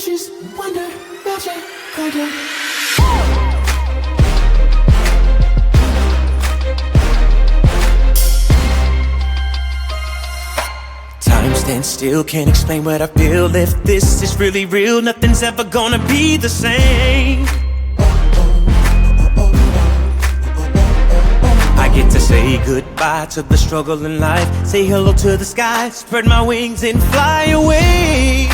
wishes, wonder, magic, golden. Time stands still, can't explain what I feel. If this is really real, nothing's ever gonna be the same. I get to say goodbye to the struggle in life, say hello to the sky, spread my wings and fly away.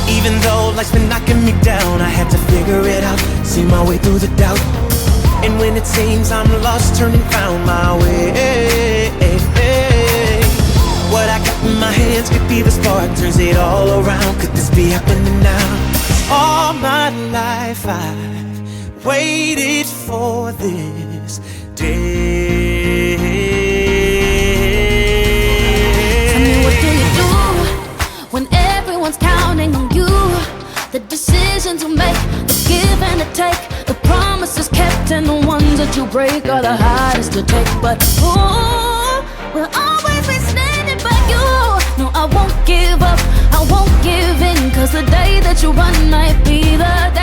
Even though life's been knocking me down, I had to figure it out, see my way through the doubt. And when it seems I'm lost, turn and found my way. What I got in my hands could be the spark, turns it all around. Could this be happening now? All my life I've waited for this day. Tell me, what do you do when everyone's counting on you? The decisions you make, the give and the take, the promises kept and the ones that you break are the hardest to take. But ooh, we'll always be standing by you. No, I won't give up, I won't give in, 'cause the day that you run might be the